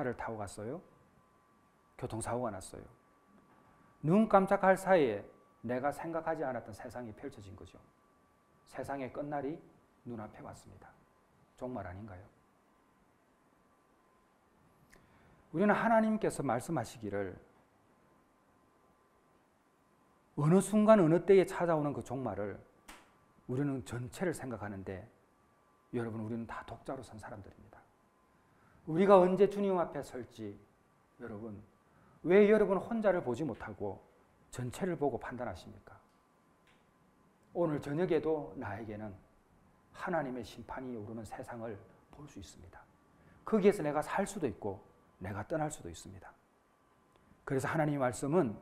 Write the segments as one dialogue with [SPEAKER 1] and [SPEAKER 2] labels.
[SPEAKER 1] 차를 타고 갔어요. 교통사고가 났어요. 눈 깜짝할 사이에 내가 생각하지 않았던 세상이 펼쳐진 거죠. 세상의 끝날이 눈앞에 왔습니다. 정말 아닌가요? 우리는 하나님께서 말씀하시기를 어느 순간 어느 때에 찾아오는 그 종말을 우리는 전체를 생각하는데 여러분, 우리는 다 독자로 선 사람들입니다. 우리가 언제 주님 앞에 설지, 여러분, 왜 여러분 혼자를 보지 못하고 전체를 보고 판단하십니까? 오늘 저녁에도 나에게는 하나님의 심판이 오르는 세상을 볼 수 있습니다. 거기에서 내가 살 수도 있고 내가 떠날 수도 있습니다. 그래서 하나님의 말씀은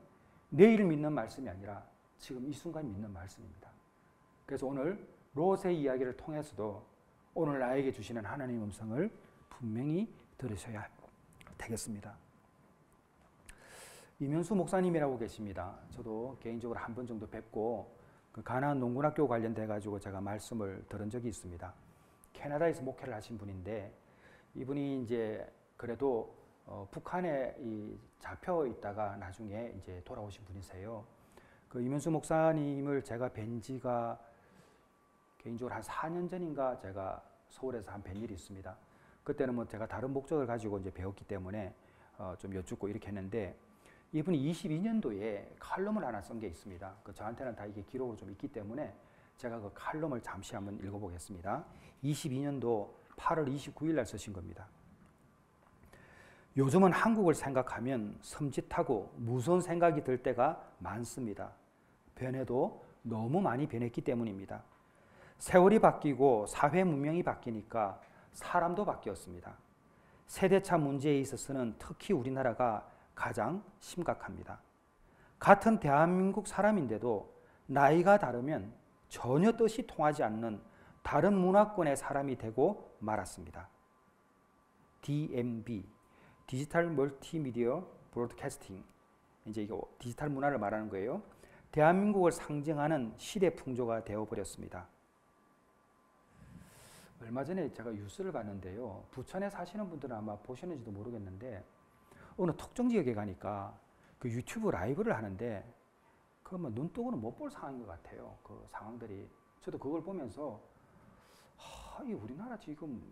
[SPEAKER 1] 내일 믿는 말씀이 아니라 지금 이 순간 믿는 말씀입니다. 그래서 오늘 롯의 이야기를 통해서도 오늘 나에게 주시는 하나님의 음성을 분명히 들으셔야 되겠습니다. 이면수 목사님이라고 계십니다. 저도 개인적으로 한 번 정도 뵙고 그 가나안 농군학교 관련돼 가지고 제가 말씀을 들은 적이 있습니다. 캐나다에서 목회를 하신 분인데 이분이 이제 그래도 북한에 잡혀 있다가 나중에 이제 돌아오신 분이세요. 그 이면수 목사님을 제가 뵌 지가 개인적으로 한 4년 전인가 제가 서울에서 한 뵌 일이 있습니다. 그때는 뭐 제가 다른 목적을 가지고 이제 배웠기 때문에 좀 여쭙고 이렇게 했는데 이분이 22년도에 칼럼을 하나 쓴 게 있습니다. 저한테는 다 이게 기록으로 좀 있기 때문에 제가 그 칼럼을 잠시 한번 읽어보겠습니다. 22년도 8월 29일 날 쓰신 겁니다. 요즘은 한국을 생각하면 섬찟하고 무서운 생각이 들 때가 많습니다. 변해도 너무 많이 변했기 때문입니다. 세월이 바뀌고 사회 문명이 바뀌니까 사람도 바뀌었습니다. 세대차 문제에 있어서는 특히 우리나라가 가장 심각합니다. 같은 대한민국 사람인데도 나이가 다르면 전혀 뜻이 통하지 않는 다른 문화권의 사람이 되고 말았습니다. DMB, 디지털 멀티미디어 브로드캐스팅, 이제 이거 디지털 문화를 말하는 거예요. 대한민국을 상징하는 시대 풍조가 되어버렸습니다. 얼마 전에 제가 뉴스를 봤는데요. 부천에 사시는 분들은 아마 보셨는지도 모르겠는데 어느 특정 지역에 가니까 그 유튜브 라이브를 하는데 그러면 눈뜨고는 못 볼 상황인 것 같아요. 그 상황들이. 저도 그걸 보면서 이 우리나라 지금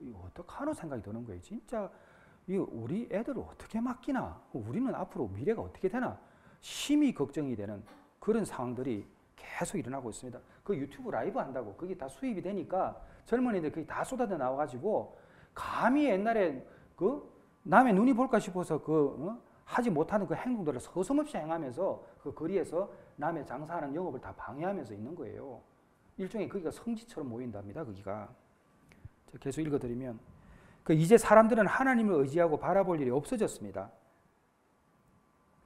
[SPEAKER 1] 이거 어떡하노 생각이 드는 거예요. 진짜 우리 애들을 어떻게 맡기나? 우리는 앞으로 미래가 어떻게 되나? 심히 걱정이 되는 그런 상황들이 계속 일어나고 있습니다. 그 유튜브 라이브 한다고 그게 다 수입이 되니까 젊은이들 그게 다 쏟아져 나와가지고 감히 옛날에 그 남의 눈이 볼까 싶어서 하지 못하는 그 행동들을 서슴없이 행하면서 그 거리에서 남의 장사하는 영업을 다 방해하면서 있는 거예요. 일종의 거기가 성지처럼 모인답니다. 거기가. 계속 읽어드리면 이제 사람들은 하나님을 의지하고 바라볼 일이 없어졌습니다.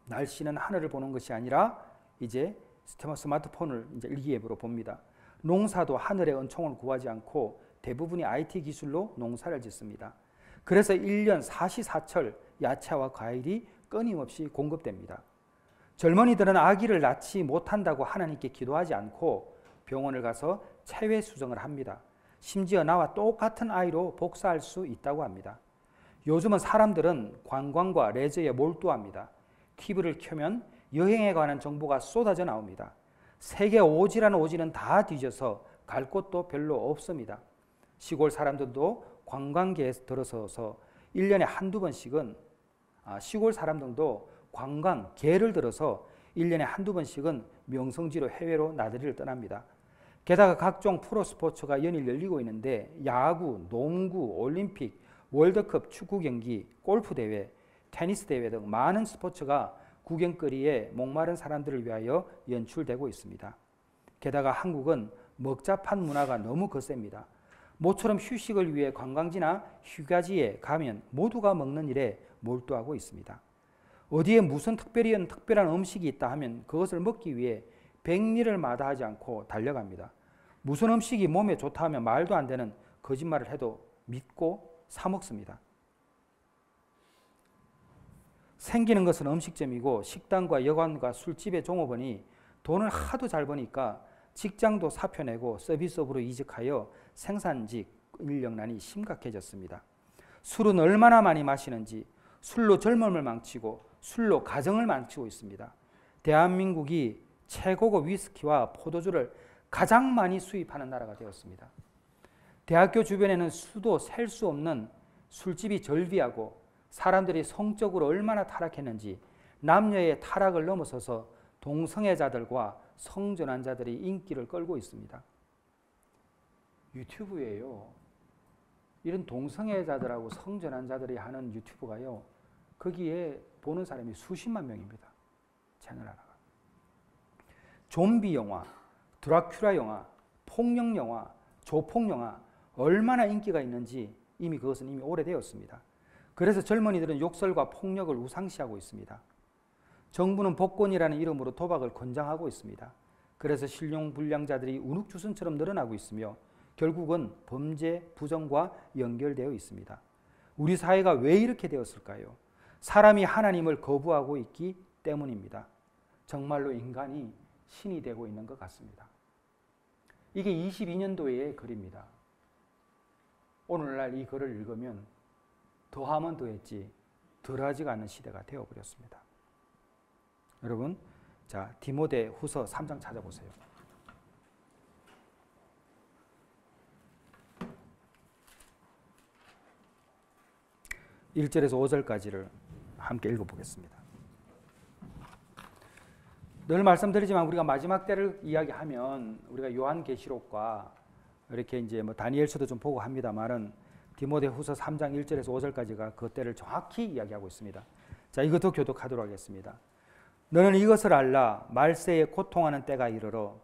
[SPEAKER 1] 날씨는 하늘을 보는 것이 아니라 이제 스마트폰을 이제 일기예보로 봅니다. 농사도 하늘의 은총을 구하지 않고 대부분이 IT 기술로 농사를 짓습니다. 그래서 1년 사시사철 야채와 과일이 끊임없이 공급됩니다. 젊은이들은 아기를 낳지 못한다고 하나님께 기도하지 않고 병원을 가서 체외 수정을 합니다. 심지어 나와 똑같은 아이로 복사할 수 있다고 합니다. 요즘은 사람들은 관광과 레저에 몰두합니다. TV를 켜면 여행에 관한 정보가 쏟아져 나옵니다. 세계 오지라는 오지는 다 뒤져서 갈 곳도 별로 없습니다. 시골 사람들도 관광계에 들어서서 1년에 한두 번씩은 시골 사람들도 관광계를 들어서 1년에 한두 번씩은 명성지로 해외로 나들이를 떠납니다. 게다가 각종 프로스포츠가 연일 열리고 있는데 야구, 농구, 올림픽, 월드컵 축구 경기, 골프 대회, 테니스 대회 등 많은 스포츠가 구경거리에 목마른 사람들을 위하여 연출되고 있습니다. 게다가 한국은 먹자판 문화가 너무 거셉니다. 모처럼 휴식을 위해 관광지나 휴가지에 가면 모두가 먹는 일에 몰두하고 있습니다. 어디에 무슨 특별한 음식이 있다 하면 그것을 먹기 위해 백리를 마다하지 않고 달려갑니다. 무슨 음식이 몸에 좋다 하면 말도 안 되는 거짓말을 해도 믿고 사 먹습니다. 생기는 것은 음식점이고 식당과 여관과 술집의 종업원이 돈을 하도 잘 버니까 직장도 사표내고 서비스업으로 이직하여 생산직 인력난이 심각해졌습니다. 술은 얼마나 많이 마시는지 술로 젊음을 망치고 술로 가정을 망치고 있습니다. 대한민국이 최고급 위스키와 포도주를 가장 많이 수입하는 나라가 되었습니다. 대학교 주변에는 수도 셀 수 없는 술집이 절비하고 사람들이 성적으로 얼마나 타락했는지 남녀의 타락을 넘어서서 동성애자들과 성전환자들이 인기를 끌고 있습니다. 유튜브에요. 이런 동성애자들하고 성전환자들이 하는 유튜브가요. 거기에 보는 사람이 수십만 명입니다. 채널 하나가. 좀비 영화, 드라큘라 영화, 폭력 영화, 조폭 영화 얼마나 인기가 있는지 그것은 이미 오래되었습니다. 그래서 젊은이들은 욕설과 폭력을 우상시하고 있습니다. 정부는 복권이라는 이름으로 도박을 권장하고 있습니다. 그래서 신용불량자들이 우눅주순처럼 늘어나고 있으며 결국은 범죄, 부정과 연결되어 있습니다. 우리 사회가 왜 이렇게 되었을까요? 사람이 하나님을 거부하고 있기 때문입니다. 정말로 인간이 신이 되고 있는 것 같습니다. 이게 22년도의 글입니다. 오늘날 이 글을 읽으면 더하면 더했지 덜하지가 않는 시대가 되어버렸습니다. 여러분, 자 디모데 후서 3장 찾아보세요. 1절에서 5절까지를 함께 읽어보겠습니다. 늘 말씀드리지만 우리가 마지막 때를 이야기하면 우리가 요한계시록과 이렇게 이제 뭐 다니엘서도 좀 보고 합니다만은 디모데후서 3장 1절에서 5절까지가 그 때를 정확히 이야기하고 있습니다. 자, 이것도 교독하도록 하겠습니다. 너는 이것을 알라. 말세에 고통하는 때가 이르러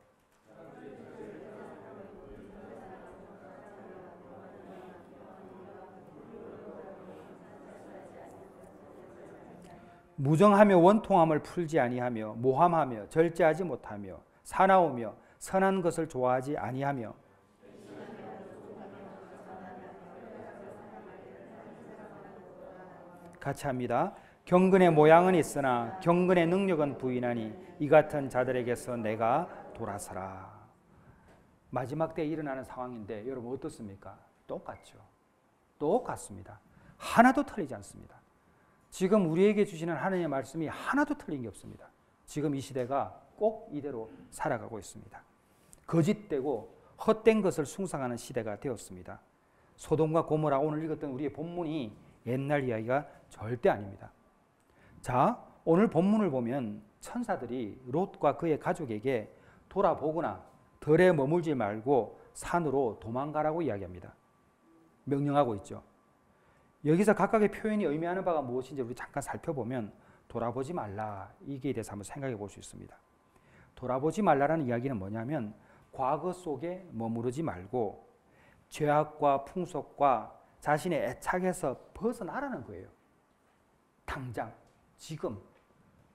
[SPEAKER 1] 무정하며 원통함을 풀지 아니하며 모함하며 절제하지 못하며 사나우며 선한 것을 좋아하지 아니하며 같이 합니다. 경건의 모양은 있으나 경건의 능력은 부인하니 이 같은 자들에게서 내가 돌아서라. 마지막 때에 일어나는 상황인데 여러분 어떻습니까? 똑같죠. 똑같습니다. 하나도 틀리지 않습니다. 지금 우리에게 주시는 하나님의 말씀이 하나도 틀린 게 없습니다. 지금 이 시대가 꼭 이대로 살아가고 있습니다. 거짓되고 헛된 것을 숭상하는 시대가 되었습니다. 소돔과 고모라 오늘 읽었던 우리의 본문이 옛날 이야기가 절대 아닙니다. 자, 오늘 본문을 보면 천사들이 롯과 그의 가족에게 돌아보거나 덜에 머물지 말고 산으로 도망가라고 이야기합니다. 명령하고 있죠. 여기서 각각의 표현이 의미하는 바가 무엇인지 우리 잠깐 살펴보면 돌아보지 말라, 이게 대해서 한번 생각해 볼 수 있습니다. 돌아보지 말라라는 이야기는 뭐냐면 과거 속에 머무르지 말고 죄악과 풍속과 자신의 애착에서 벗어나라는 거예요. 당장, 지금,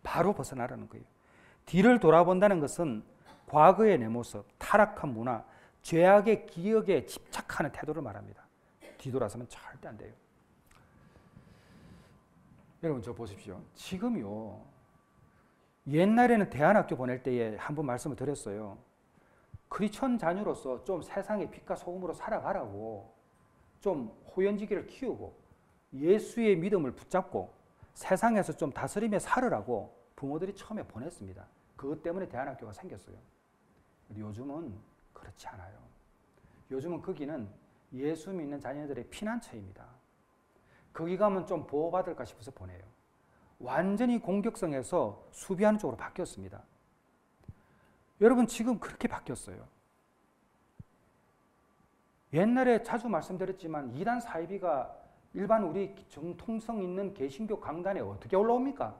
[SPEAKER 1] 바로 벗어나라는 거예요. 뒤를 돌아본다는 것은 과거의 내 모습, 타락한 문화, 죄악의 기억에 집착하는 태도를 말합니다. 뒤돌아서면 절대 안 돼요. 여러분 저 보십시오. 지금요. 옛날에는 대안학교 보낼 때에 한 번 말씀을 드렸어요. 크리스천 자녀로서 좀 세상의 빛과 소금으로 살아가라고 좀 호연지기를 키우고 예수의 믿음을 붙잡고 세상에서 좀 다스리며 살으라고 부모들이 처음에 보냈습니다. 그것 때문에 대안학교가 생겼어요. 요즘은 그렇지 않아요. 요즘은 거기는 예수 믿는 자녀들의 피난처입니다. 거기 가면 좀 보호받을까 싶어서 보내요. 완전히 공격성에서 수비하는 쪽으로 바뀌었습니다. 여러분 지금 그렇게 바뀌었어요. 옛날에 자주 말씀드렸지만 이단 사이비가 일반 우리 정통성 있는 개신교 강단에 어떻게 올라옵니까?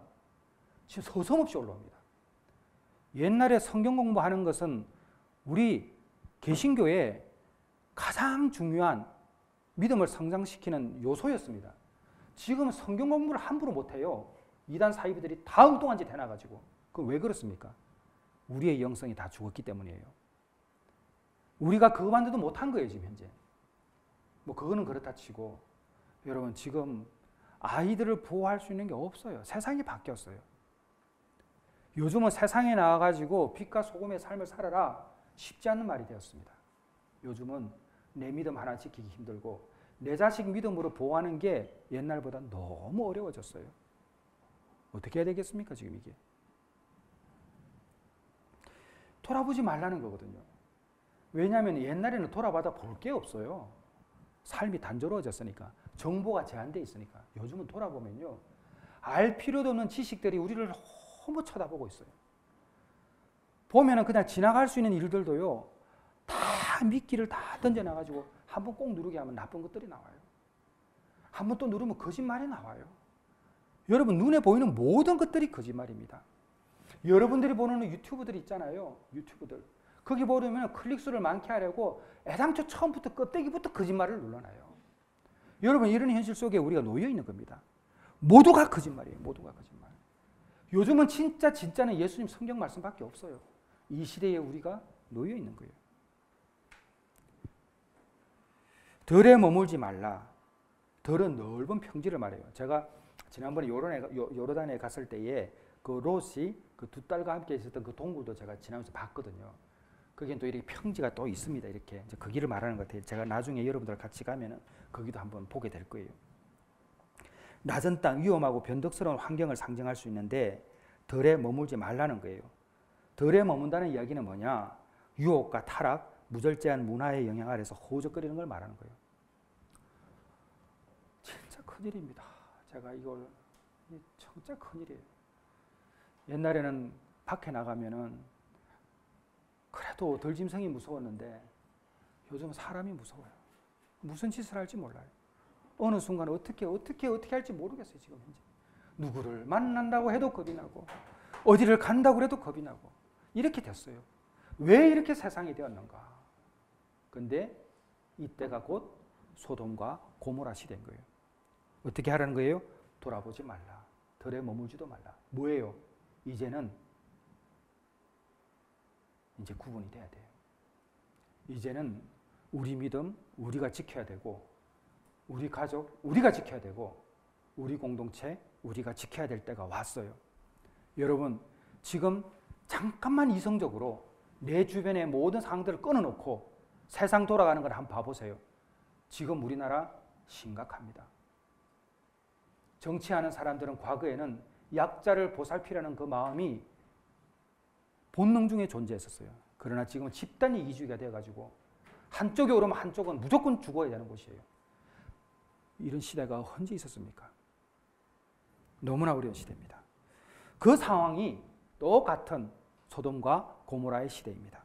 [SPEAKER 1] 지금 서슴없이 올라옵니다. 옛날에 성경 공부하는 것은 우리 개신교의 가장 중요한 믿음을 성장시키는 요소였습니다. 지금 성경 공부를 함부로 못해요. 이단 사이비들이 다 엉뚱한 짓 해놔가지고. 그럼 왜 그렇습니까? 우리의 영성이 다 죽었기 때문이에요. 우리가 그것만도 못한 거예요, 지금 현재. 뭐 그거는 그렇다 치고 여러분 지금 아이들을 보호할 수 있는 게 없어요. 세상이 바뀌었어요. 요즘은 세상에 나와가지고 빛과 소금의 삶을 살아라 쉽지 않은 말이 되었습니다. 요즘은 내 믿음 하나 지키기 힘들고 내 자식 믿음으로 보호하는 게 옛날보다 너무 어려워졌어요. 어떻게 해야 되겠습니까, 지금 이게? 돌아보지 말라는 거거든요. 왜냐하면 옛날에는 돌아봐도 볼 게 없어요. 삶이 단조로워졌으니까. 정보가 제한되어 있으니까. 요즘은 돌아보면요. 알 필요도 없는 지식들이 우리를 너무 쳐다보고 있어요. 보면은 그냥 지나갈 수 있는 일들도요. 다 미끼를 다 던져놔가지고 한번 꼭 누르게 하면 나쁜 것들이 나와요. 한번 또 누르면 거짓말이 나와요. 여러분 눈에 보이는 모든 것들이 거짓말입니다. 여러분들이 보는 유튜브들 있잖아요. 유튜브들. 거기 보려면 클릭수를 많게 하려고 애당초 처음부터 껍데기부터 거짓말을 눌러놔요. 여러분 이런 현실 속에 우리가 놓여 있는 겁니다. 모두가 거짓말이에요. 모두가 거짓말. 요즘은 진짜는 예수님 성경 말씀밖에 없어요. 이 시대에 우리가 놓여 있는 거예요. 덜에 머물지 말라. 덜은 넓은 평지를 말해요. 제가 지난번에 요르단에 갔을 때에 그 롯이 그 두 딸과 함께 있었던 그 동굴도 제가 지나면서 봤거든요. 거기엔 또 이렇게 평지가 또 있습니다. 이렇게 그 길을 말하는 것 같아요. 제가 나중에 여러분들 같이 가면은 거기도 한번 보게 될 거예요. 낮은 땅, 위험하고 변덕스러운 환경을 상징할 수 있는데 덜에 머물지 말라는 거예요. 덜에 머문다는 이야기는 뭐냐? 유혹과 타락, 무절제한 문화의 영향 아래서 허우적거리는 걸 말하는 거예요. 진짜 큰일입니다. 제가 이걸 진짜 큰일이에요. 옛날에는 밖에 나가면은 그래도 덜짐승이 무서웠는데 요즘 사람이 무서워요. 무슨 짓을 할지 몰라요. 어느 순간 어떻게 할지 모르겠어요. 지금 현재 누구를 만난다고 해도 겁이 나고 어디를 간다고 해도 겁이 나고 이렇게 됐어요. 왜 이렇게 세상이 되었는가? 근데 이때가 곧 소돔과 고모라 시대인 거예요. 어떻게 하라는 거예요? 돌아보지 말라. 덜에 머물지도 말라. 뭐예요? 이제는 이제 구분이 돼야 돼요. 이제는 우리 믿음 우리가 지켜야 되고 우리 가족 우리가 지켜야 되고 우리 공동체 우리가 지켜야 될 때가 왔어요. 여러분 지금 잠깐만 이성적으로 내 주변의 모든 상황들을 끊어놓고 세상 돌아가는 걸 한번 봐보세요. 지금 우리나라 심각합니다. 정치하는 사람들은 과거에는 약자를 보살피라는 그 마음이 본능 중에 존재했었어요. 그러나 지금은 집단 이기주의가 되어가지고 한쪽에 오르면 한쪽은 무조건 죽어야 되는 곳이에요. 이런 시대가 언제 있었습니까? 너무나 어려운 시대입니다. 그 상황이 똑같은 소돔과 고모라의 시대입니다.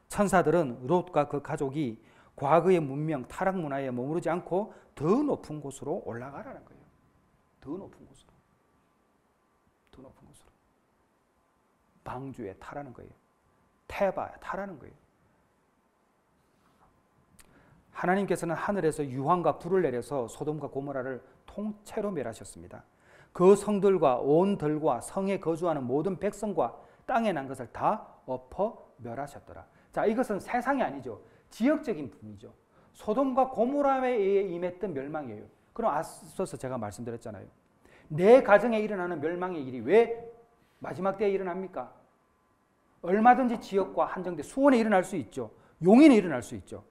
[SPEAKER 1] 천사들은 롯과 그 가족이 과거의 문명, 타락 문화에 머무르지 않고 더 높은 곳으로 올라가라는 거예요. 더 높은 곳으로. 더 높은 곳으로. 방주에 타라는 거예요. 태바에 타라는 거예요. 하나님께서는 하늘에서 유황과 불을 내려서 소돔과 고모라를 통째로 멸하셨습니다. 그 성들과 온 들과 성에 거주하는 모든 백성과 땅에 난 것을 다 엎어 멸하셨더라. 자, 이것은 세상이 아니죠. 지역적인 분이죠. 소돔과 고모라에 의해 임했던 멸망이에요. 그럼 앞서서 제가 말씀드렸잖아요. 내 가정에 일어나는 멸망의 일이 왜 마지막 때에 일어납니까? 얼마든지 지역과 한정돼 수원에 일어날 수 있죠. 용인에 일어날 수 있죠.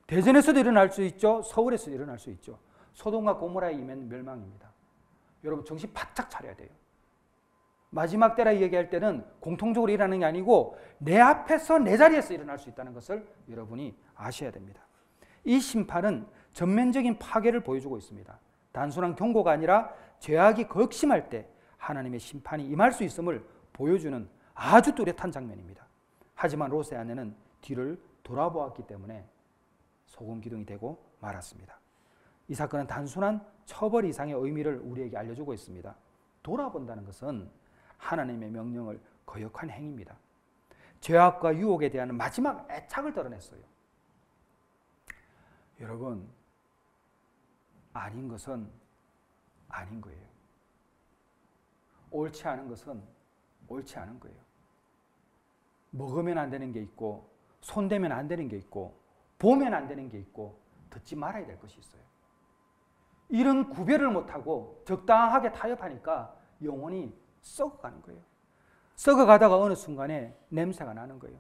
[SPEAKER 1] 대전에서도 일어날 수 있죠. 서울에서도 일어날 수 있죠. 소돔과 고모라에 임한 멸망입니다. 여러분 정신 바짝 차려야 돼요. 마지막 때라 얘기할 때는 공통적으로 일어나는 게 아니고 내 앞에서 내 자리에서 일어날 수 있다는 것을 여러분이 아셔야 됩니다. 이 심판은 전면적인 파괴를 보여주고 있습니다. 단순한 경고가 아니라 죄악이 극심할 때 하나님의 심판이 임할 수 있음을 보여주는 아주 뚜렷한 장면입니다. 하지만 롯의 아내는 뒤를 돌아보았기 때문에 소금 기둥이 되고 말았습니다. 이 사건은 단순한 처벌 이상의 의미를 우리에게 알려주고 있습니다. 돌아본다는 것은 하나님의 명령을 거역한 행위입니다. 죄악과 유혹에 대한 마지막 애착을 드러냈어요. 여러분, 아닌 것은 아닌 거예요. 옳지 않은 것은 옳지 않은 거예요. 먹으면 안 되는 게 있고 손대면 안 되는 게 있고 보면 안 되는 게 있고 듣지 말아야 될 것이 있어요. 이런 구별을 못하고 적당하게 타협하니까 영혼이 썩어가는 거예요. 썩어가다가 어느 순간에 냄새가 나는 거예요.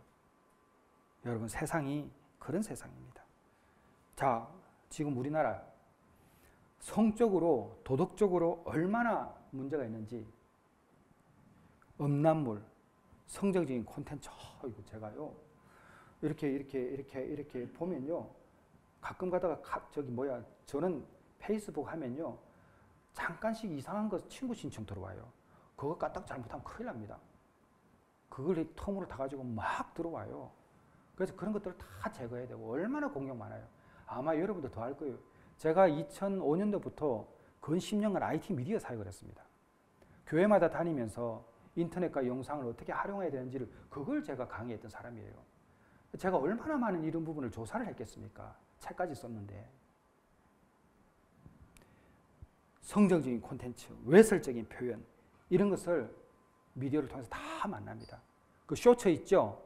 [SPEAKER 1] 여러분 세상이 그런 세상입니다. 자, 지금 우리나라 성적으로 도덕적으로 얼마나 문제가 있는지 음란물, 성적인 콘텐츠 이거 제가요 이렇게 보면요 가끔 가다가 저는 페이스북 하면요 잠깐씩 이상한 거 친구 신청 들어와요. 그거 까딱 잘못하면 큰일 납니다. 그걸 텀으로 타가지고 막 들어와요. 그래서 그런 것들을 다 제거해야 되고 얼마나 공격 많아요. 아마 여러분도 더 할 거예요. 제가 2005년도부터 근 10년간 IT 미디어 사역을 했습니다. 교회마다 다니면서 인터넷과 영상을 어떻게 활용해야 되는지를 그걸 제가 강의했던 사람이에요. 제가 얼마나 많은 이런 부분을 조사를 했겠습니까? 책까지 썼는데. 성적인 콘텐츠, 외설적인 표현 이런 것을 미디어를 통해서 다 만납니다. 그 쇼츠 있죠?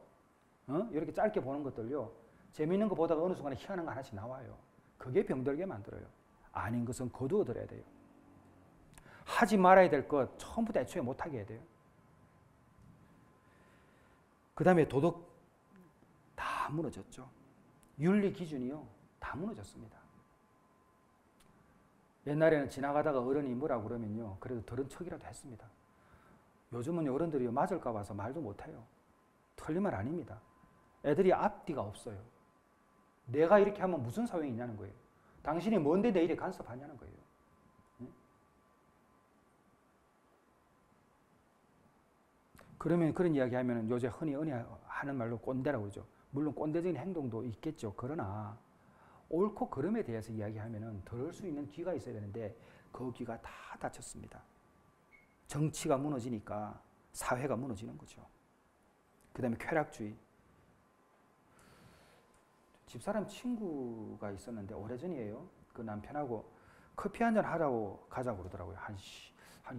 [SPEAKER 1] 이렇게 짧게 보는 것들요. 재미있는 거 보다가 어느 순간에 희한한 거 하나씩 나와요. 그게 병들게 만들어요. 아닌 것은 거두어 들어야 돼요. 하지 말아야 될 것 처음부터 애초에 못하게 해야 돼요. 그 다음에 도덕 다 무너졌죠. 윤리 기준이요. 다 무너졌습니다. 옛날에는 지나가다가 어른이 뭐라고 그러면요. 그래도 들은 척이라도 했습니다. 요즘은 어른들이 맞을까 봐서 말도 못해요. 틀린 말 아닙니다. 애들이 앞뒤가 없어요. 내가 이렇게 하면 무슨 소용이 있냐는 거예요. 당신이 뭔데 내 일에 간섭하냐는 거예요. 그러면 그런 이야기 하면 요새 흔히 하는 말로 꼰대라고 그러죠. 물론 꼰대적인 행동도 있겠죠. 그러나 옳고 그름에 대해서 이야기하면 들을 수 있는 귀가 있어야 되는데 그 귀가 다 닫혔습니다. 정치가 무너지니까 사회가 무너지는 거죠. 그 다음에 쾌락주의. 집사람 친구가 있었는데 오래전이에요. 그 남편하고 커피 한잔 하자고 가자고 그러더라고요. 한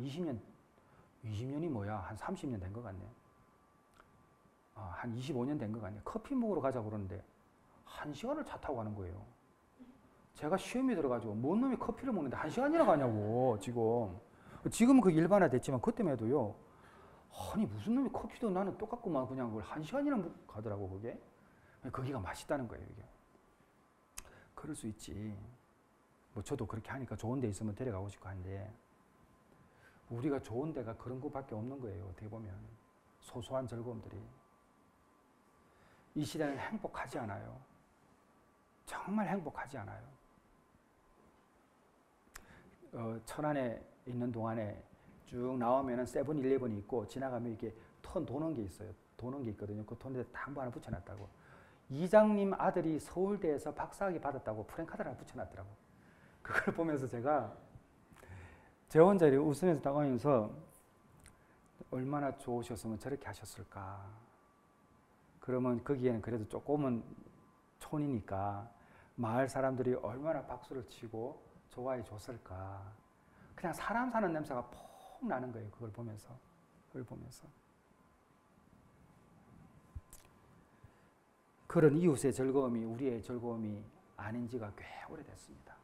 [SPEAKER 1] 20년이 뭐야? 한 30년 된 것 같네. 한 25년 된 것 같네. 커피 먹으러 가자고 그러는데 1시간을 차 타고 가는 거예요. 제가 시험에 들어가지고 뭔 놈이 커피를 먹는데 1시간이나 가냐고 지금. 지금은 그 일반화 됐지만 그때만 해도요. 아니 무슨 놈이 커피도 나는 똑같구만 그냥 그걸 1시간이나 가더라고 그게. 거기가 맛있다는 거예요 이게. 그럴 수 있지. 뭐 저도 그렇게 하니까 좋은 데 있으면 데려가고 싶고 한데 우리가 좋은 데가 그런 것밖에 없는 거예요. 어떻게 보면 소소한 즐거움들이. 이 시대는 행복하지 않아요. 정말 행복하지 않아요. 천안에 있는 동안에 쭉 나오면은 세븐일레븐이 있고 지나가면 이렇게 턴 도는 게 있어요. 도는 게 있거든요. 그 턴에 당부 하나 붙여놨다고. 이장님 아들이 서울대에서 박사학위 받았다고 프랭카드 하나 붙여놨더라고. 그걸 보면서 제가 제 혼자 이렇게 웃으면서 나가면서 얼마나 좋으셨으면 저렇게 하셨을까. 그러면 거기에는 그래도 조금은 촌이니까 마을 사람들이 얼마나 박수를 치고 좋아해 줬을까. 그냥 사람 사는 냄새가 폭 나는 거예요. 그걸 보면서. 그런 이웃의 즐거움이 우리의 즐거움이 아닌 지가 꽤 오래됐습니다.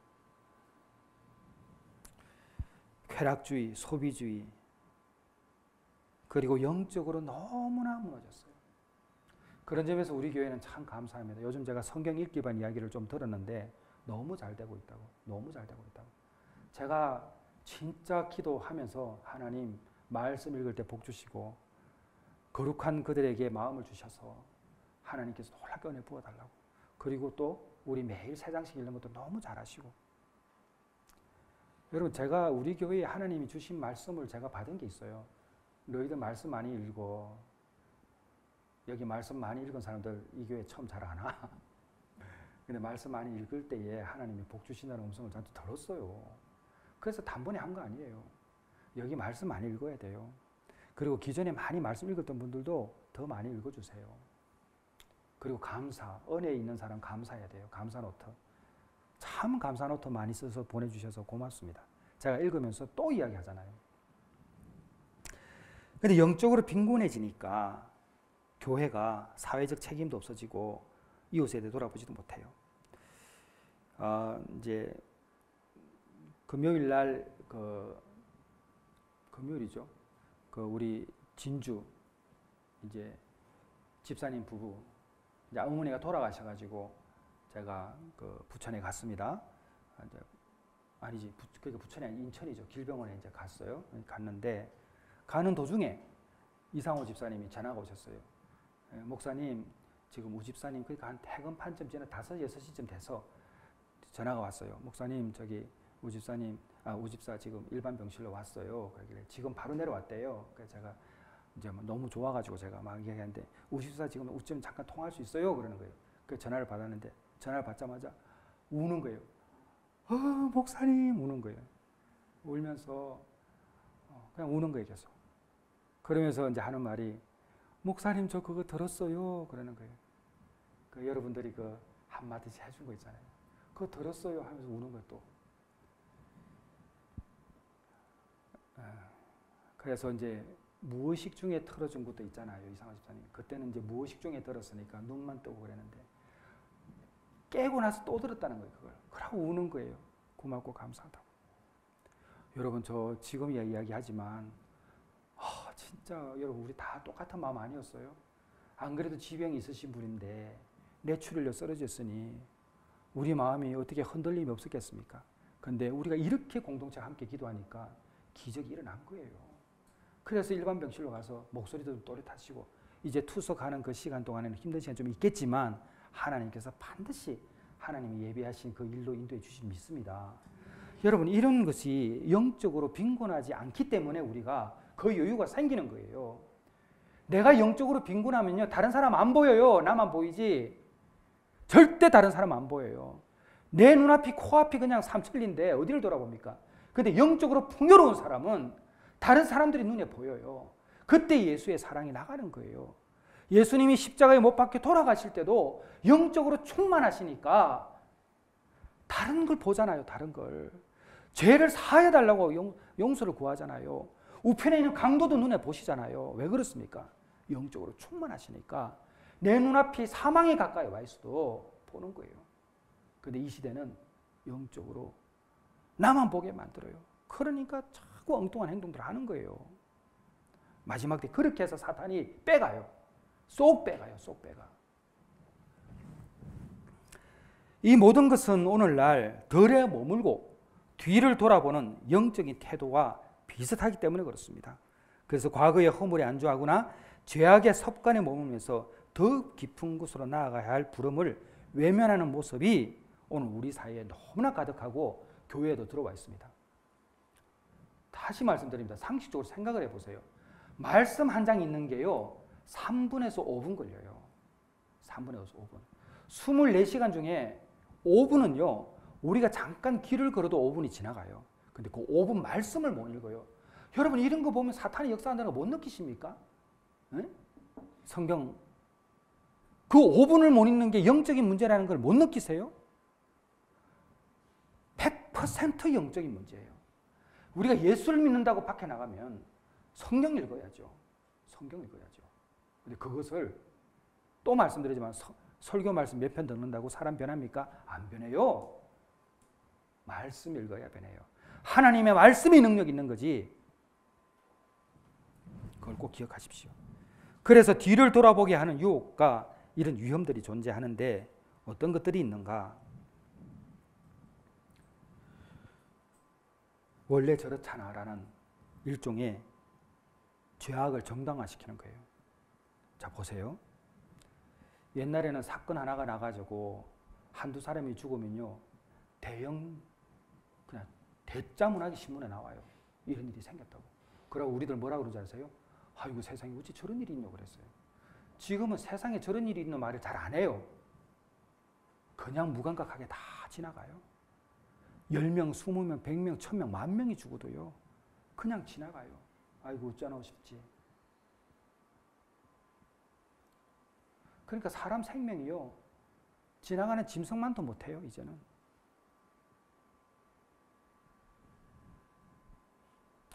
[SPEAKER 1] 쾌락주의, 소비주의, 그리고 영적으로 너무나 무너졌어요. 그런 점에서 우리 교회는 참 감사합니다. 요즘 제가 성경 읽기 반 이야기를 좀 들었는데 너무 잘 되고 있다고. 제가 진짜 기도하면서 하나님 말씀 읽을 때 복 주시고 거룩한 그들에게 마음을 주셔서 하나님께서 놀랍게 은혜 부어달라고. 그리고 또 우리 매일 세 장씩 읽는 것도 너무 잘하시고. 여러분 제가 우리 교회에 하나님이 주신 말씀을 제가 받은 게 있어요. 너희들 말씀 많이 읽어. 여기 말씀 많이 읽은 사람들 이 교회 처음 잘 아나? 근데 말씀 많이 읽을 때에 하나님이 복 주신다는 음성을 저한테 들었어요. 그래서 단번에 한 거 아니에요. 여기 말씀 많이 읽어야 돼요. 그리고 기존에 많이 말씀 읽었던 분들도 더 많이 읽어주세요. 그리고 감사, 은혜 있는 사람 감사해야 돼요. 감사 노트. 참 감사 노트 많이 써서 보내주셔서 고맙습니다. 제가 읽으면서 또 이야기하잖아요. 근데 영적으로 빈곤해지니까 교회가 사회적 책임도 없어지고 이웃에 대해 돌아보지도 못해요. 이제 금요일 날 금요일이죠. 우리 진주 이제 집사님 부부 이제 어머니가 돌아가셔가지고 제가 그 부천에 갔습니다. 이제 아니지, 그러니까 부천이 아니라 인천이죠. 길병원에 이제 갔어요. 갔는데 가는 도중에 이상호 집사님이 전화가 오셨어요. 목사님, 지금 우 집사님 그러니까 한 퇴근 반쯤 전에 5, 6시쯤 돼서 전화가 왔어요. 목사님, 저기 우 집사님, 우 집사 지금 일반 병실로 왔어요. 그러길래 지금 바로 내려왔대요. 그래서 제가 이제 너무 좋아가지고 제가 막 얘기하는데 우 집사 지금 우쯤 잠깐 통화할 수 있어요? 그러는 거예요. 그 전화를 받았는데 전화를 받자마자 우는 거예요. 목사님, 우는 거예요. 울면서 그냥 우는 거예요, 계속. 그러면서 이제 하는 말이 목사님 저 그거 들었어요. 그러는 거예요. 그 여러분들이 그 한마디씩 해준 거 있잖아요. 그거 들었어요 하면서 우는 거예요, 또. 그래서 이제 무의식 중에 틀어준 것도 있잖아요, 이상호 집사님. 그때는 이제 무의식 중에 들었으니까 눈만 뜨고 그랬는데 깨고 나서 또 들었다는 거예요, 그걸. 그러고 우는 거예요. 고맙고 감사하다고. 여러분, 저 지금 이야기하지만 진짜 여러분, 우리 다 똑같은 마음 아니었어요? 안 그래도 지병이 있으신 분인데 뇌출혈로 쓰러졌으니 우리 마음이 어떻게 흔들림이 없었겠습니까? 근데 우리가 이렇게 공동체와 함께 기도하니까 기적이 일어난 거예요. 그래서 일반 병실로 가서 목소리도 좀 또렷하시고 이제 투석하는 그 시간 동안에는 힘든 시간 좀 있겠지만 하나님께서 반드시 하나님이 예비하신 그 일로 인도해 주신 믿습니다. 여러분, 이런 것이 영적으로 빈곤하지 않기 때문에 우리가 그 여유가 생기는 거예요. 내가 영적으로 빈곤하면요, 다른 사람 안 보여요. 나만 보이지 절대 다른 사람 안 보여요. 내 눈앞이 코앞이 그냥 삼천리인데 어디를 돌아봅니까? 근데 영적으로 풍요로운 사람은 다른 사람들이 눈에 보여요. 그때 예수의 사랑이 나가는 거예요. 예수님이 십자가에 못 박혀 돌아가실 때도 영적으로 충만하시니까 다른 걸 보잖아요. 다른 걸. 죄를 사해달라고 용서를 구하잖아요. 우편에 있는 강도도 눈에 보시잖아요. 왜 그렇습니까? 영적으로 충만하시니까 내 눈앞이 사망에 가까이 와 있어도 보는 거예요. 근데 이 시대는 영적으로 나만 보게 만들어요. 그러니까 자꾸 엉뚱한 행동들을 하는 거예요. 마지막 때 그렇게 해서 사탄이 빼가요. 쏙 빼가요. 쏙 빼가. 이 모든 것은 오늘날 덜에 머물고 뒤를 돌아보는 영적인 태도와 비슷하기 때문에 그렇습니다. 그래서 과거의 허물에 안주하거나 죄악의 습관에 머물면서 더 깊은 곳으로 나아가야 할 부름을 외면하는 모습이 오늘 우리 사회에 너무나 가득하고 교회에도 들어와 있습니다. 다시 말씀드립니다. 상식적으로 생각을 해보세요. 말씀 한 장 읽는 게요 3분에서 5분 걸려요. 3분에서 5분. 24시간 중에 5분은요 우리가 잠깐 길을 걸어도 5분이 지나가요. 근데 그 5분 말씀을 못 읽어요. 여러분, 이런 거 보면 사탄이 역사한다는 거 못 느끼십니까? 네? 성경 그 5분을 못 읽는 게 영적인 문제라는 걸 못 느끼세요? 100% 영적인 문제예요. 우리가 예수를 믿는다고 밖에 나가면 성경 읽어야죠. 성경 읽어야죠. 근데 그것을 또 말씀드리지만 설교 말씀 몇 편 듣는다고 사람 변합니까? 안 변해요. 말씀 읽어야 변해요. 하나님의 말씀이 능력 있는 거지. 그걸 꼭 기억하십시오. 그래서 뒤를 돌아보게 하는 유혹과 이런 위험들이 존재하는데 어떤 것들이 있는가? 원래 저렇잖아라는 일종의 죄악을 정당화시키는 거예요. 자, 보세요. 옛날에는 사건 하나가 나가지고 한두 사람이 죽으면요 대형 그냥 대자문하게 신문에 나와요. 이런 일이 생겼다고. 그러고 우리들 뭐라 그러지 아세요? 아이고, 세상에 어찌 저런 일이 있노 그랬어요. 지금은 세상에 저런 일이 있는 말을 잘 안 해요. 그냥 무감각하게 다 지나가요. 10명, 20명, 100명, 1000명, 10,000명이 죽어도요 그냥 지나가요. 아이고, 어쩌나 싶지. 그러니까 사람 생명이요 지나가는 짐승만도 못해요. 이제는.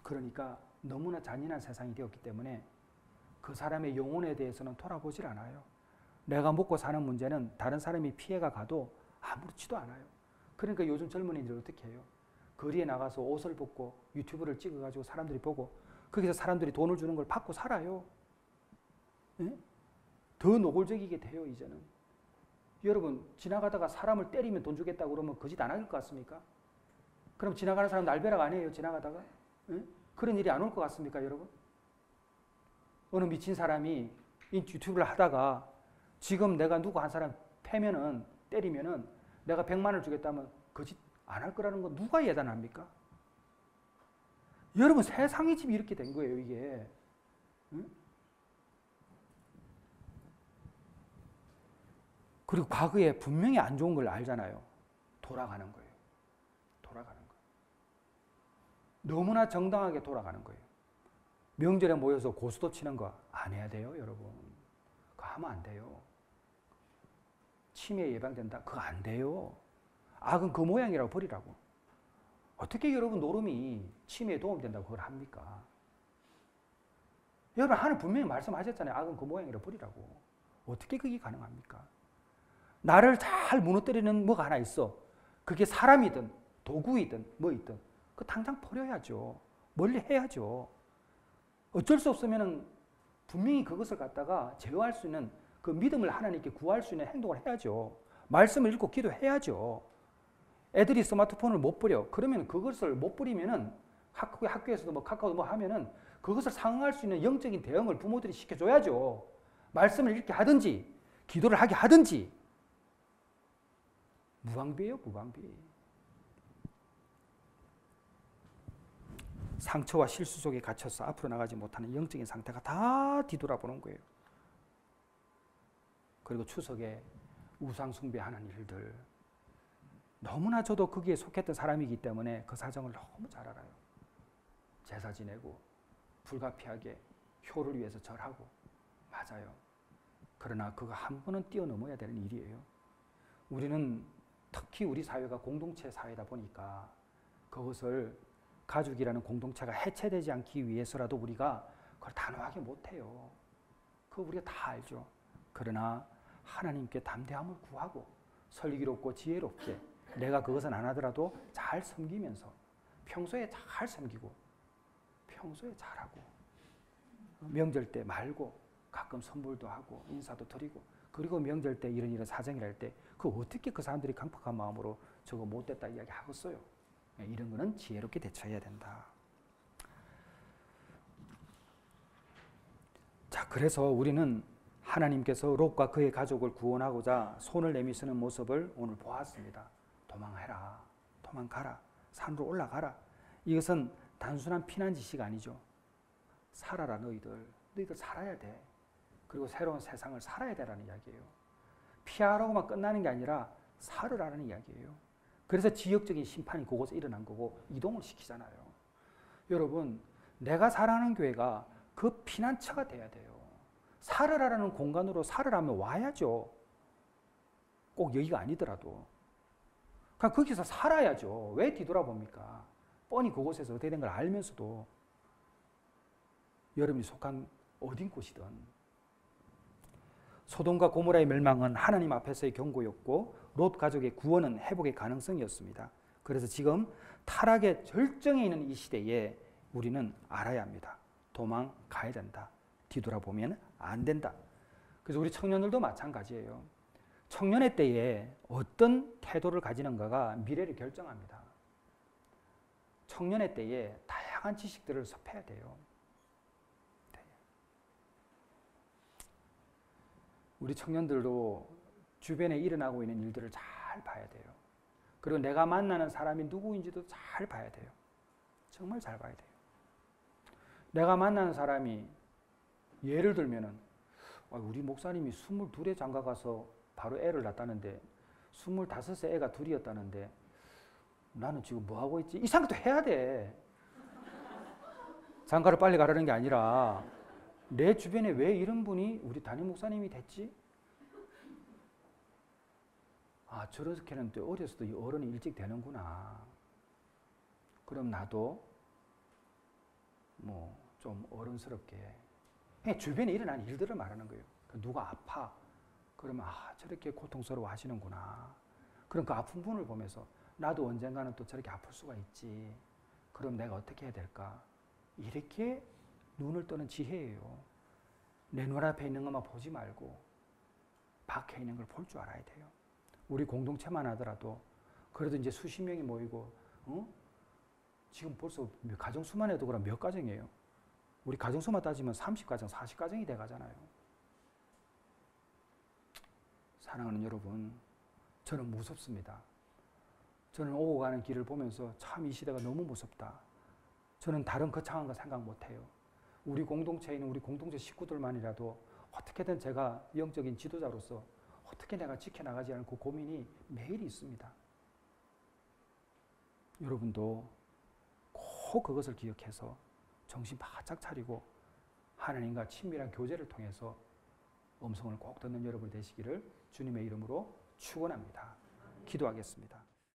[SPEAKER 1] 그러니까 너무나 잔인한 세상이 되었기 때문에 그 사람의 영혼에 대해서는 돌아보질 않아요. 내가 먹고 사는 문제는 다른 사람이 피해가 가도 아무렇지도 않아요. 그러니까 요즘 젊은이들이 어떻게 해요? 거리에 나가서 옷을 벗고 유튜브를 찍어가지고 사람들이 보고 거기서 사람들이 돈을 주는 걸 받고 살아요. 네? 더 노골적이게 돼요. 이제는. 여러분 지나가다가 사람을 때리면 돈 주겠다고 그러면 거짓 안 할 것 같습니까? 그럼 지나가는 사람 날벼락 아니에요? 지나가다가? 예? 그런 일이 안 올 것 같습니까, 여러분? 어느 미친 사람이 유튜브를 하다가 지금 내가 누구 한 사람 패면은, 때리면은 내가 100만 원을 주겠다면 거짓 안 할 거라는 건 누가 예단합니까? 여러분 세상이 지금 이렇게 된 거예요, 이게. 응? 그리고 과거에 분명히 안 좋은 걸 알잖아요. 돌아가는 거예요. 돌아가는 거예요. 너무나 정당하게 돌아가는 거예요. 명절에 모여서 고수도 치는 거 안 해야 돼요, 여러분. 그거 하면 안 돼요. 치매 예방된다? 그거 안 돼요. 악은 그 모양이라고 버리라고. 어떻게 여러분 노름이 치매에 도움이 된다고 그걸 합니까? 여러분 하나님 분명히 말씀하셨잖아요. 악은 그 모양이라고 버리라고. 어떻게 그게 가능합니까? 나를 잘 무너뜨리는 뭐가 하나 있어. 그게 사람이든 도구이든 뭐이든 그 당장 버려야죠. 멀리 해야죠. 어쩔 수 없으면 분명히 그것을 갖다가 제어할 수 있는 그 믿음을 하나님께 구할 수 있는 행동을 해야죠. 말씀을 읽고 기도해야죠. 애들이 스마트폰을 못 버려. 그러면 그것을 못 버리면은 학교에서도 뭐 카카오 뭐 하면은 그것을 상응할 수 있는 영적인 대응을 부모들이 시켜줘야죠. 말씀을 읽게 하든지 기도를 하게 하든지. 무방비예요, 무방비. 상처와 실수 속에 갇혀서 앞으로 나가지 못하는 영적인 상태가 다 뒤돌아보는 거예요. 그리고 추석에 우상 숭배하는 일들. 너무나 저도 거기에 속했던 사람이기 때문에 그 사정을 너무 잘 알아요. 제사 지내고 불가피하게 효를 위해서 절하고. 맞아요. 그러나 그거 한 번은 뛰어넘어야 되는 일이에요. 우리는 특히 우리 사회가 공동체 사회다 보니까 그것을 가족이라는 공동체가 해체되지 않기 위해서라도 우리가 그걸 단호하게 못해요. 그거 우리가 다 알죠. 그러나 하나님께 담대함을 구하고 슬기롭고 지혜롭게 내가 그것은 안 하더라도 잘 섬기면서 평소에 잘 섬기고 평소에 잘하고 명절 때 말고 가끔 선물도 하고 인사도 드리고 그리고 명절 때 이런 사정이랄 때 그 어떻게 그 사람들이 강팍한 마음으로 저거 못됐다 이야기 하겠어요. 이런 거는 지혜롭게 대처해야 된다. 자, 그래서 우리는 하나님께서 롯과 그의 가족을 구원하고자 손을 내미시는 모습을 오늘 보았습니다. 도망해라, 도망가라, 산으로 올라가라. 이것은 단순한 피난 지시가 아니죠. 살아라 너희들 살아야 돼. 그리고 새로운 세상을 살아야 되라는 이야기예요. 피하라고만 끝나는 게 아니라 살으라는 이야기예요. 그래서 지역적인 심판이 그곳에 일어난 거고 이동을 시키잖아요. 여러분, 내가 사랑하는 교회가 그 피난처가 돼야 돼요. 살으라는 공간으로 살으라면 와야죠. 꼭 여기가 아니더라도. 그러니까 거기서 살아야죠. 왜 뒤돌아봅니까? 뻔히 그곳에서 어떻게 된 걸 알면서도 여러분이 속한 어딘 곳이든. 소돔과 고모라의 멸망은 하나님 앞에서의 경고였고 롯 가족의 구원은 회복의 가능성이었습니다. 그래서 지금 타락의 절정에 있는 이 시대에 우리는 알아야 합니다. 도망가야 된다. 뒤돌아보면 안 된다. 그래서 우리 청년들도 마찬가지예요. 청년의 때에 어떤 태도를 가지는가가 미래를 결정합니다. 청년의 때에 다양한 지식들을 섭해야 돼요. 우리 청년들도 주변에 일어나고 있는 일들을 잘 봐야 돼요. 그리고 내가 만나는 사람이 누구인지도 잘 봐야 돼요. 정말 잘 봐야 돼요. 내가 만나는 사람이 예를 들면은 우리 목사님이 22에 장가가서 바로 애를 낳았다는데 25세 애가 둘이었다는데 나는 지금 뭐 하고 있지? 이 생각도 해야 돼. 장가를 빨리 가라는 게 아니라 내 주변에 왜 이런 분이 우리 담임 목사님이 됐지? 아, 저렇게는 또 어려서도 이 어른이 일찍 되는구나. 그럼 나도 뭐 좀 어른스럽게 그냥 주변에 일어나는 일들을 말하는 거예요. 누가 아파? 그러면 저렇게 고통스러워 하시는구나. 그럼 그 아픈 분을 보면서 나도 언젠가는 또 저렇게 아플 수가 있지. 그럼 내가 어떻게 해야 될까? 이렇게 눈을 뜨는 지혜예요. 내 눈앞에 있는 것만 보지 말고 박혀 있는 걸 볼 줄 알아야 돼요. 우리 공동체만 하더라도 그래도 이제 수십 명이 모이고 지금 벌써 가정 수만 해도 그럼 몇 가정이에요? 우리 가정 수만 따지면 30가정, 40가정이 돼 가잖아요. 사랑하는 여러분, 저는 무섭습니다. 저는 오고 가는 길을 보면서 참 이 시대가 너무 무섭다. 저는 다른 거창한 거 생각 못 해요. 우리 공동체에 있는 우리 공동체 식구들만이라도 어떻게든 제가 영적인 지도자로서 어떻게 내가 지켜나가지 않은 그 고민이 매일 있습니다. 여러분도 꼭 그것을 기억해서 정신 바짝 차리고 하나님과 친밀한 교제를 통해서 음성을 꼭 듣는 여러분 되시기를 주님의 이름으로 축원합니다. 기도하겠습니다.